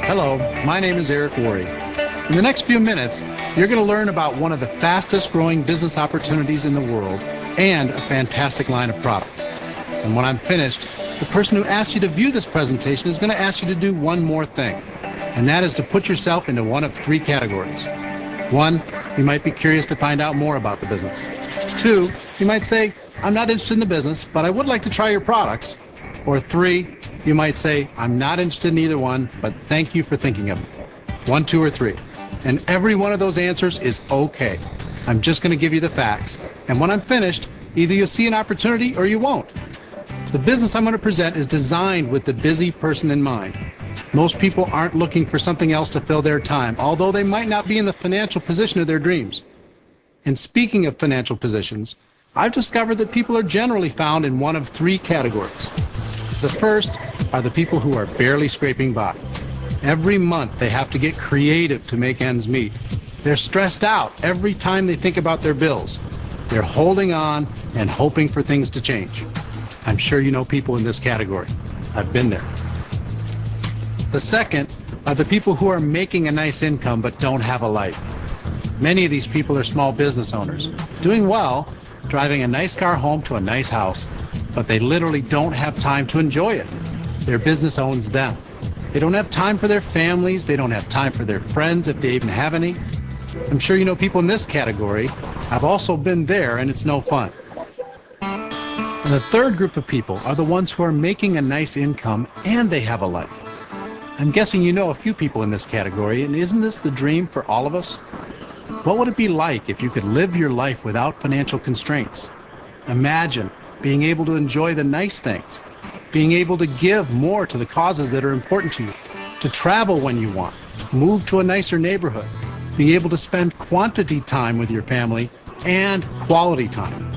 Hello, my name is Eric Worre. In the next few minutes, you're going to learn about one of the fastest growing business opportunities in the world and a fantastic line of products. And when I'm finished, the person who asked you to view this presentation is going to ask you to do one more thing, and that is to put yourself into one of three categories. 1, you might be curious to find out more about the business. 2, you might say, I'm not interested in the business, but I would like to try your products. Or 3, you might say, I'm not interested in either one, but thank you for thinking of me. 1, 2, or 3. And every one of those answers is okay. I'm just going to give you the facts. And when I'm finished, either you'll see an opportunity or you won't. The business I'm going to present is designed with the busy person in mind. Most people aren't looking for something else to fill their time, although they might not be in the financial position of their dreams. And speaking of financial positions, I've discovered that people are generally found in one of three categories. The first are the people who are barely scraping by. Every month they have to get creative to make ends meet. They're stressed out every time they think about their bills. They're holding on and hoping for things to change. I'm sure you know people in this category. I've been there. The second are the people who are making a nice income but don't have a life. Many of these people are small business owners, doing well, driving a nice car home to a nice house, but they literally don't have time to enjoy it. Their business owns them. They don't have time for their families. They don't have time for their friends, if they even have any. I'm sure you know people in this category. I've also been there, and it's no fun. And the third group of people are the ones who are making a nice income and they have a life. I'm guessing you know a few people in this category, and isn't this the dream for all of us? What would it be like if you could live your life without financial constraints? Imagine being able to enjoy the nice things, being able to give more to the causes that are important to you, to travel when you want, move to a nicer neighborhood, be able to spend quantity time with your family and quality time.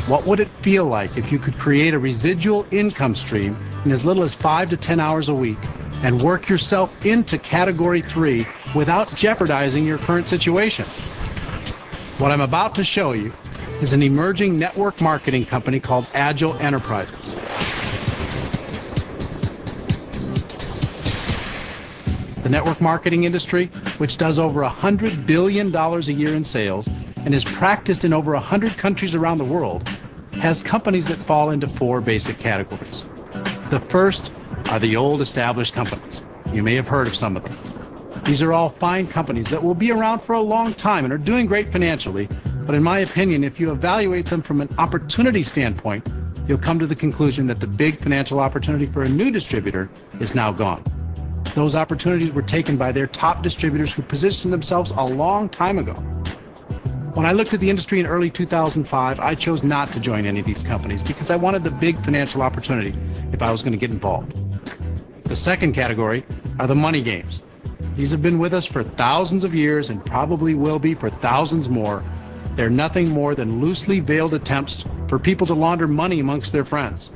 What would it feel like if you could create a residual income stream in as little as 5 to 10 hours a week and work yourself into category 3 without jeopardizing your current situation? What I'm about to show you is an emerging network marketing company called Agel Enterprises. The network marketing industry, which does over $100 billion a year in sales and is practiced in over 100 countries around the world, has companies that fall into 4 basic categories. The first are the old established companies. You may have heard of some of them. These are all fine companies that will be around for a long time and are doing great financially, but in my opinion, if you evaluate them from an opportunity standpoint, you'll come to the conclusion that the big financial opportunity for a new distributor is now gone. Those opportunities were taken by their top distributors who positioned themselves a long time ago. When I looked at the industry in early 2005, I chose not to join any of these companies because I wanted the big financial opportunity if I was going to get involved. The second category are the money games. These have been with us for thousands of years and probably will be for thousands more. They're nothing more than loosely veiled attempts for people to launder money amongst their friends.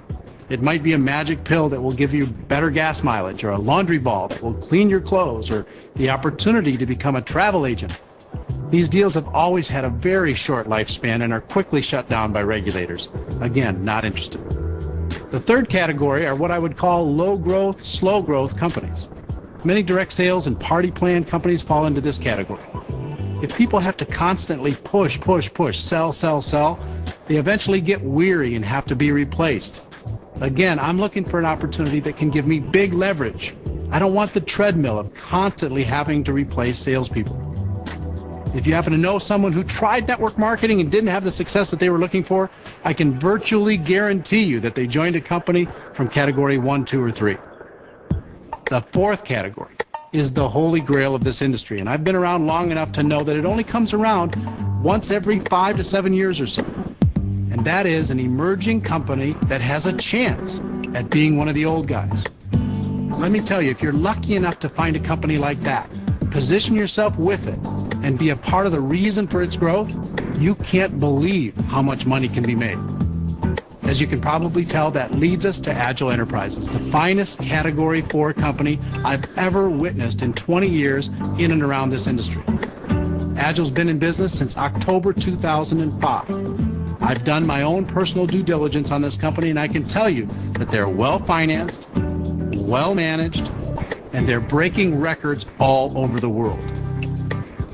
It might be a magic pill that will give you better gas mileage, or a laundry ball that will clean your clothes, or the opportunity to become a travel agent. These deals have always had a very short lifespan and are quickly shut down by regulators. Again, not interested. The third category are what I would call low-growth, slow-growth companies. Many direct sales and party plan companies fall into this category. If people have to constantly push, sell, they eventually get weary and have to be replaced. Again, I'm looking for an opportunity that can give me big leverage. I don't want the treadmill of constantly having to replace salespeople. If you happen to know someone who tried network marketing and didn't have the success that they were looking for, I can virtually guarantee you that they joined a company from category 1, 2, or 3. The fourth category is the holy grail of this industry, and I've been around long enough to know that it only comes around once every 5 to 7 years or so. And that is an emerging company that has a chance at being one of the old guys. Let me tell you, if you're lucky enough to find a company like that, position yourself with it, and be a part of the reason for its growth, you can't believe how much money can be made. As you can probably tell, that leads us to Agel Enterprises, the finest Category 4 company I've ever witnessed in 20 years in and around this industry. Agel's been in business since October 2005. I've done my own personal due diligence on this company, and I can tell you that they're well-financed, well-managed, and they're breaking records all over the world.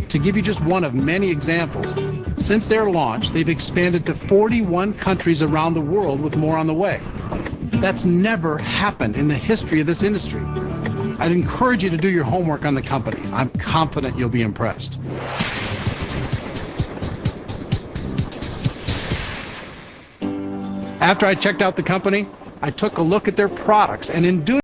To give you just one of many examples, since their launch, they've expanded to 41 countries around the world with more on the way. That's never happened in the history of this industry. I'd encourage you to do your homework on the company. I'm confident you'll be impressed. After I checked out the company, I took a look at their products, and in doing